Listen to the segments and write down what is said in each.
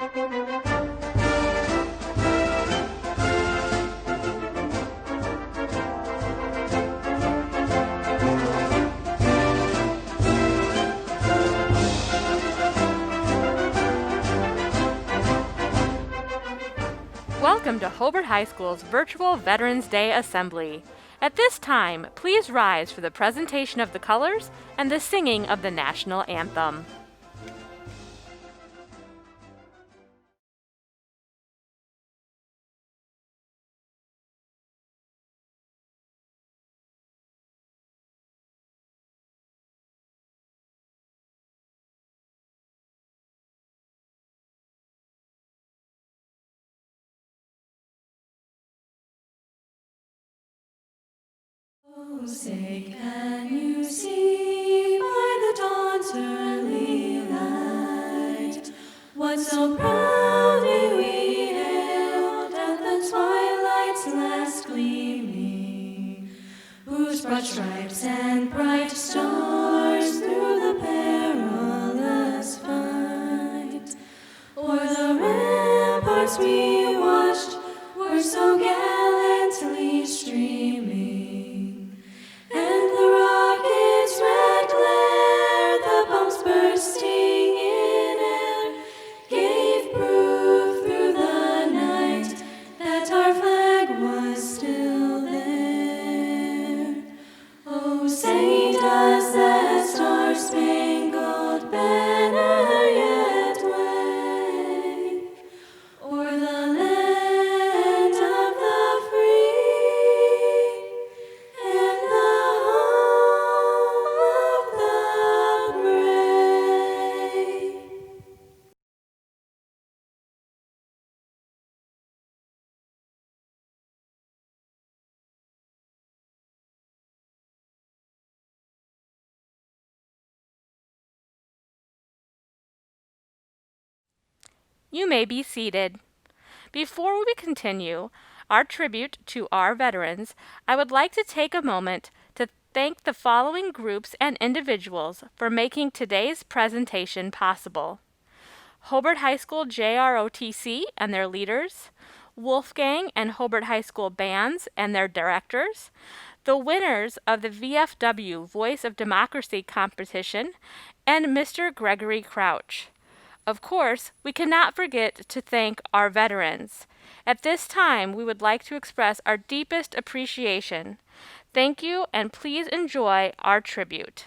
Welcome to Hobart High School's virtual Veterans Day Assembly. At this time, please rise for the presentation of the colors and the singing of the national anthem. Oh, say, can you see by the dawn's early light what so proudly we hailed at the twilight's last gleaming, whose broad stripes and bright stars through the perilous fight o'er the ramparts we watched were so gallantly streaming, and the rocket's red glare, the bombs bursting in air, gave proof through the night that our flag was still there. Oh, say, does that star-spangled banner yet wave o'er the land of the free and the home of the brave? You may be seated. Before we continue our tribute to our veterans, I would like to take a moment to thank the following groups and individuals for making today's presentation possible: Hobart High School JROTC and their leaders, WOLFFGANG and Hobart High School bands and their directors, the winners of the VFW Voice of Democracy competition, and Mr. Gregory Crouch. Of course, we cannot forget to thank our veterans. At this time, we would like to express our deepest appreciation. Thank you, and please enjoy our tribute.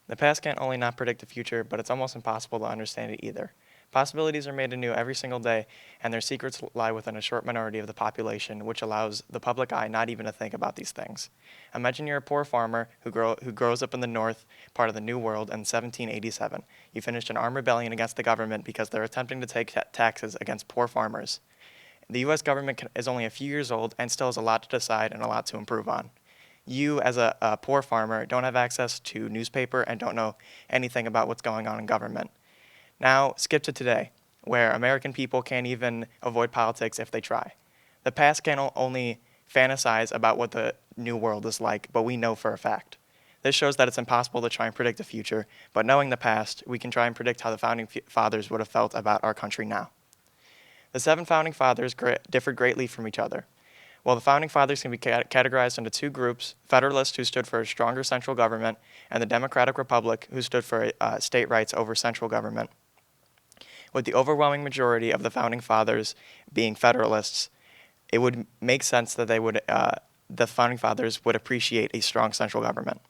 The past can't only not predict the future, but it's almost impossible to understand it either. Possibilities are made anew every single day, and their secrets lie within a short minority of the population, which allows the public eye not even to think about these things. Imagine you're a poor farmer who grows up in the north part of the New World in 1787. You finished an armed rebellion against the government because they're attempting to take taxes against poor farmers. The U.S. government is only a few years old and still has a lot to decide and a lot to improve on. You, as a poor farmer, don't have access to newspaper and don't know anything about what's going on in government. Now, skip to today, where American people can't even avoid politics if they try. The past can only fantasize about what the new world is like, but we know for a fact. This shows that it's impossible to try and predict the future, but knowing the past, we can try and predict how the founding fathers would have felt about our country now. The seven founding fathers differed greatly from each other. While the founding fathers can be categorized into two groups, Federalists, who stood for a stronger central government, and the Democratic Republic, who stood for state rights over central government. With the overwhelming majority of the founding fathers being Federalists, it would make sense that the founding fathers would appreciate a strong central government.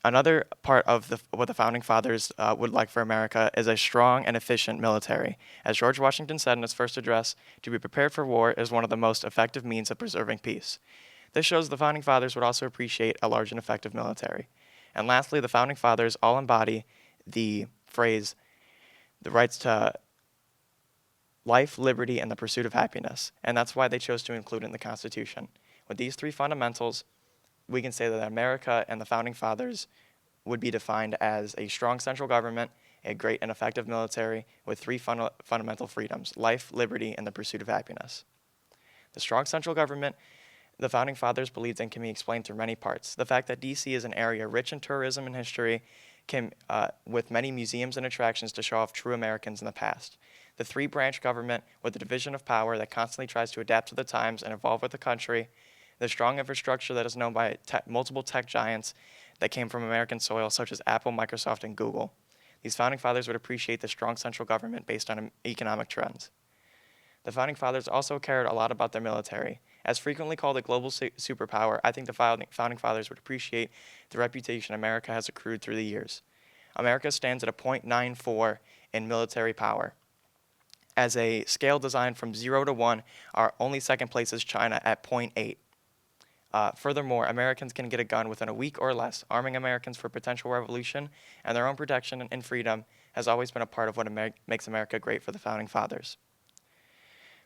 Another part of what the founding fathers would like for America is a strong and efficient military. As George Washington said in his first address, to be prepared for war is one of the most effective means of preserving peace. This shows the founding fathers would also appreciate a large and effective military. And lastly, the founding fathers all embody the phrase, the rights to life, liberty, and the pursuit of happiness. And that's why they chose to include it in the Constitution. With these three fundamentals, we can say that America and the founding fathers would be defined as a strong central government, a great and effective military with three fundamental freedoms: life, liberty, and the pursuit of happiness. The strong central government the founding fathers believed in can be explained through many parts. The fact that D.C. is an area rich in tourism and history, with many museums and attractions to show off true Americans in the past. The three-branch government with the division of power that constantly tries to adapt to the times and evolve with the country. The strong infrastructure that is known by multiple tech giants that came from American soil, such as Apple, Microsoft, and Google. These founding fathers would appreciate the strong central government based on economic trends. The founding fathers also cared a lot about their military. As frequently called a global superpower, I think the founding fathers would appreciate the reputation America has accrued through the years. America stands at a .94 in military power. As a scale designed from 0 to 1, our only second place is China at .8. Furthermore, Americans can get a gun within a week or less. Arming Americans for potential revolution and their own protection and freedom has always been a part of what makes America great for the founding fathers.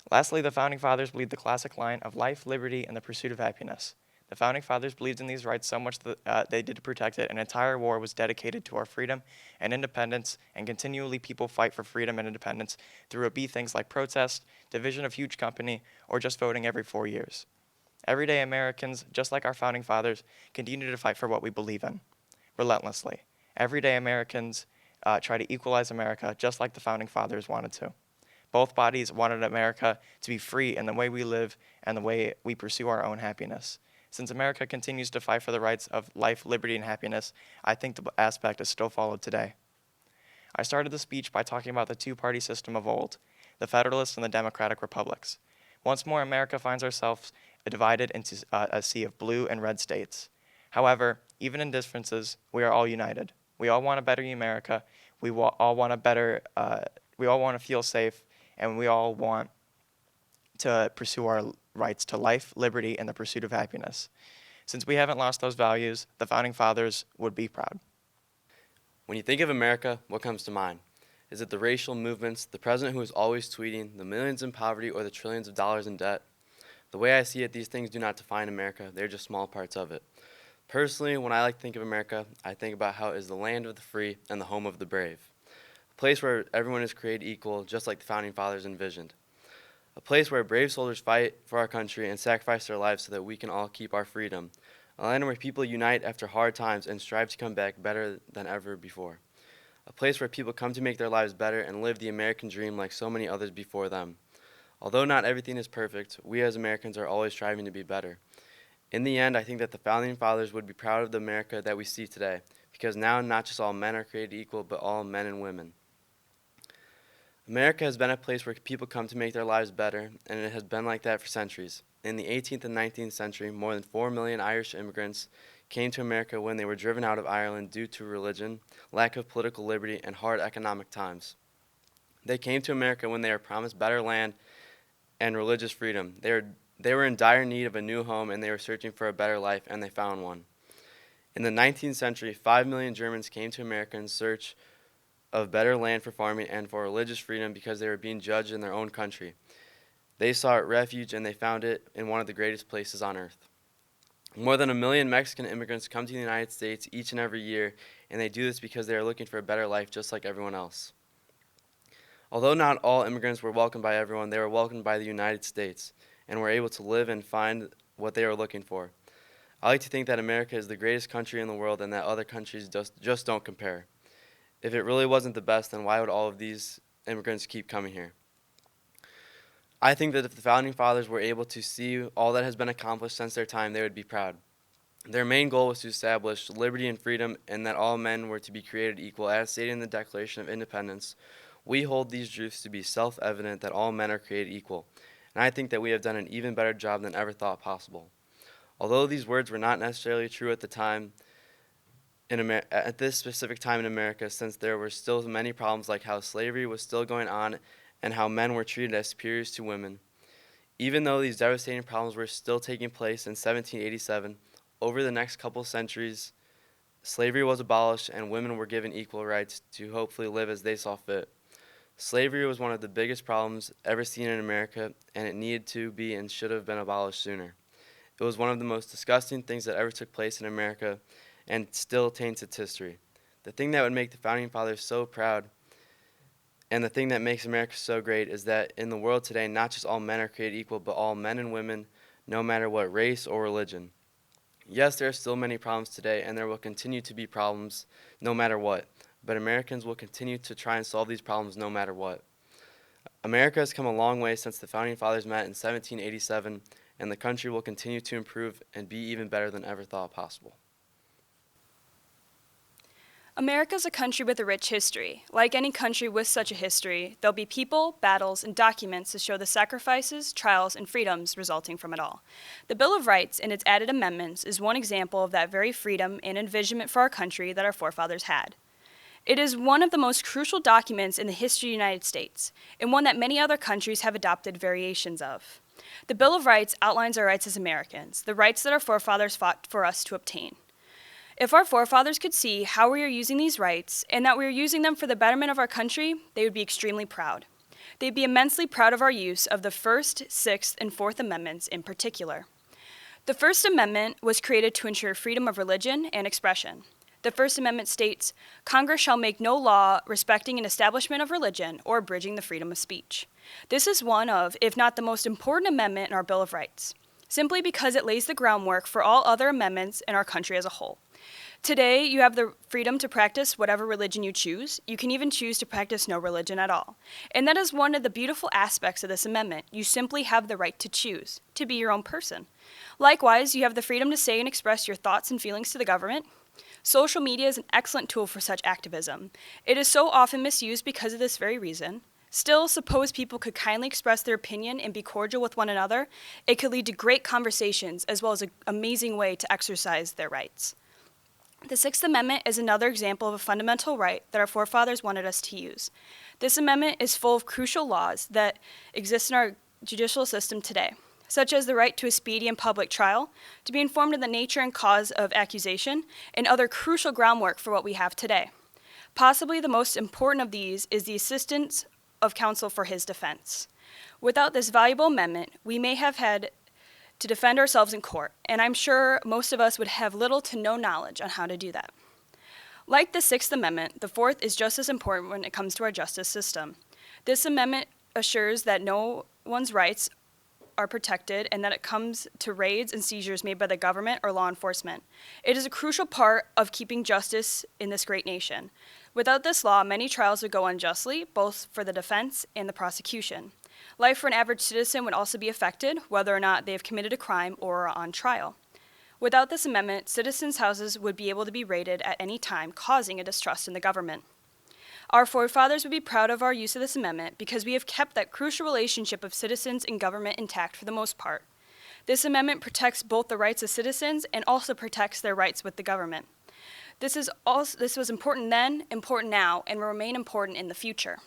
Lastly, the founding fathers believed the classic line of life, liberty, and the pursuit of happiness. The founding fathers believed in these rights so much that they did to protect it. An entire war was dedicated to our freedom and independence, and continually people fight for freedom and independence through it be things like protest, division of huge company, or just voting every 4 years. Everyday Americans, just like our founding fathers, continue to fight for what we believe in, relentlessly. Everyday Americans try to equalize America just like the founding fathers wanted to. Both bodies wanted America to be free in the way we live and the way we pursue our own happiness. Since America continues to fight for the rights of life, liberty, and happiness, I think the aspect is still followed today. I started the speech by talking about the two-party system of old, the Federalists and the Democratic Republics. Once more, America finds ourselves divided into a sea of blue and red states. However, even in differences, we are all united. We all want a better America. We all want a better. We all want to feel safe, and we all want to pursue our rights to life, liberty, and the pursuit of happiness. Since we haven't lost those values, the founding fathers would be proud. When you think of America, what comes to mind? Is it the racial movements, the president who is always tweeting, the millions in poverty, or the trillions of dollars in debt? The way I see it, these things do not define America. They're just small parts of it. Personally, when I like to think of America, I think about how it is the land of the free and the home of the brave. A place where everyone is created equal, just like the founding fathers envisioned. A place where brave soldiers fight for our country and sacrifice their lives so that we can all keep our freedom. A land where people unite after hard times and strive to come back better than ever before. A place where people come to make their lives better and live the American dream like so many others before them. Although not everything is perfect, we as Americans are always striving to be better. In the end, I think that the founding fathers would be proud of the America that we see today, because now not just all men are created equal, but all men and women. America has been a place where people come to make their lives better, and it has been like that for centuries. In the 18th and 19th century, more than 4 million Irish immigrants came to America when they were driven out of Ireland due to religion, lack of political liberty, and hard economic times. They came to America when they were promised better land and religious freedom. They were in dire need of a new home, and they were searching for a better life, and they found one. In the 19th century, 5 million Germans came to America in search of better land for farming and for religious freedom because they were being judged in their own country. They sought refuge, and they found it in one of the greatest places on earth. More than 1 million Mexican immigrants come to the United States each and every year, and they do this because they are looking for a better life just like everyone else. Although not all immigrants were welcomed by everyone, they were welcomed by the United States and were able to live and find what they were looking for. I like to think that America is the greatest country in the world and that other countries just don't compare. If it really wasn't the best, then why would all of these immigrants keep coming here? I think that if the Founding Fathers were able to see all that has been accomplished since their time, they would be proud. Their main goal was to establish liberty and freedom and that all men were to be created equal, as stated in the Declaration of Independence. We hold these truths to be self-evident that all men are created equal, and I think that we have done an even better job than ever thought possible. Although these words were not necessarily true at the time, at this specific time in America, since there were still many problems like how slavery was still going on and how men were treated as superiors to women. Even though these devastating problems were still taking place in 1787, over the next couple centuries, slavery was abolished and women were given equal rights to hopefully live as they saw fit. Slavery was one of the biggest problems ever seen in America, and it needed to be and should have been abolished sooner. It was one of the most disgusting things that ever took place in America and still taints its history. The thing that would make the Founding Fathers so proud and the thing that makes America so great is that in the world today, not just all men are created equal, but all men and women, no matter what race or religion. Yes, there are still many problems today, and there will continue to be problems no matter what, but Americans will continue to try and solve these problems no matter what. America has come a long way since the Founding Fathers met in 1787, and the country will continue to improve and be even better than ever thought possible. America is a country with a rich history. Like any country with such a history, there'll be people, battles, and documents to show the sacrifices, trials, and freedoms resulting from it all. The Bill of Rights and its added amendments is one example of that very freedom and envisionment for our country that our forefathers had. It is one of the most crucial documents in the history of the United States, and one that many other countries have adopted variations of. The Bill of Rights outlines our rights as Americans, the rights that our forefathers fought for us to obtain. If our forefathers could see how we are using these rights, and that we are using them for the betterment of our country, they would be extremely proud. They'd be immensely proud of our use of the First, Sixth, and Fourth Amendments in particular. The First Amendment was created to ensure freedom of religion and expression. The First Amendment states, "Congress shall make no law respecting an establishment of religion or abridging the freedom of speech." This is one of, if not the most important amendment in our Bill of Rights, simply because it lays the groundwork for all other amendments in our country as a whole. Today, you have the freedom to practice whatever religion you choose. You can even choose to practice no religion at all. And that is one of the beautiful aspects of this amendment. You simply have the right to choose, to be your own person. Likewise, you have the freedom to say and express your thoughts and feelings to the government. Social media is an excellent tool for such activism. It is so often misused because of this very reason. Still, suppose people could kindly express their opinion and be cordial with one another. It could lead to great conversations as well as an amazing way to exercise their rights. The Sixth Amendment is another example of a fundamental right that our forefathers wanted us to use. This amendment is full of crucial laws that exist in our judicial system today, such as the right to a speedy and public trial, to be informed of the nature and cause of accusation, and other crucial groundwork for what we have today. Possibly the most important of these is the assistance of counsel for his defense. Without this valuable amendment, we may have had to defend ourselves in court, and I'm sure most of us would have little to no knowledge on how to do that. Like the Sixth Amendment, the Fourth is just as important when it comes to our justice system. This amendment assures that no one's rights are protected and that it comes to raids and seizures made by the government or law enforcement. It is a crucial part of keeping justice in this great nation. Without this law, many trials would go unjustly, both for the defense and the prosecution. Life for an average citizen would also be affected, whether or not they have committed a crime or are on trial. Without this amendment, citizens' houses would be able to be raided at any time, causing a distrust in the government. Our forefathers would be proud of our use of this amendment because we have kept that crucial relationship of citizens and government intact for the most part. This amendment protects both the rights of citizens and also protects their rights with the government. This was important then, important now, and will remain important in the future.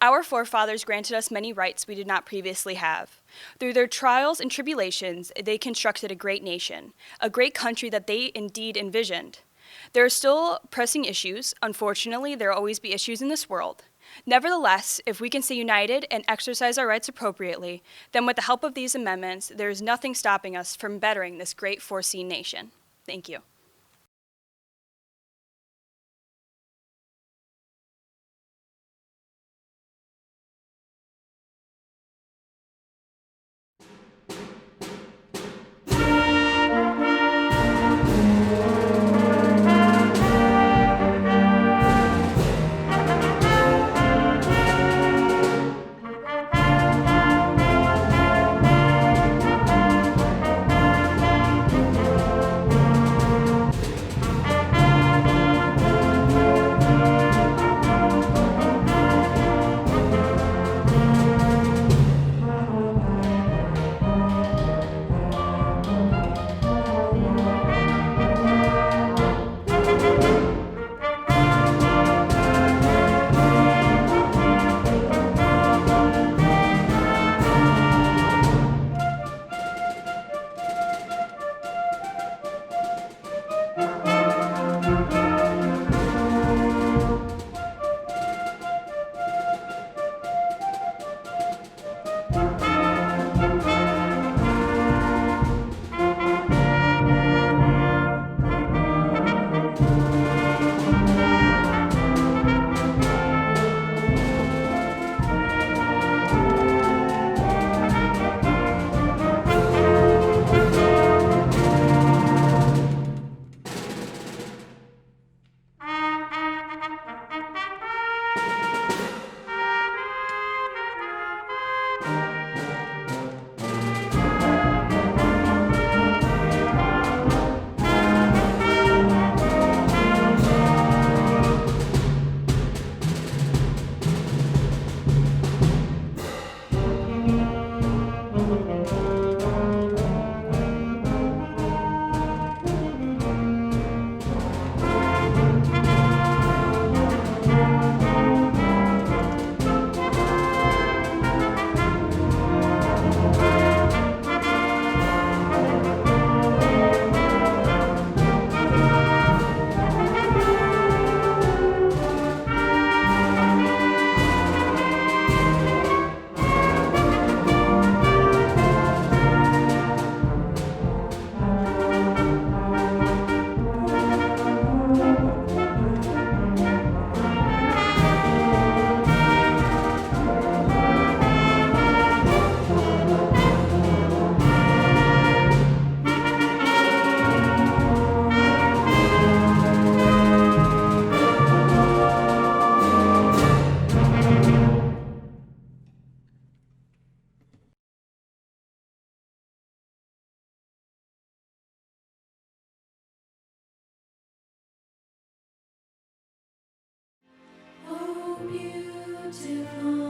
Our forefathers granted us many rights we did not previously have. Through their trials and tribulations, they constructed a great nation, a great country that they indeed envisioned. There are still pressing issues. Unfortunately, there will always be issues in this world. Nevertheless, if we can stay united and exercise our rights appropriately, then with the help of these amendments, there is nothing stopping us from bettering this great foreseen nation. Thank you. Oh, beautiful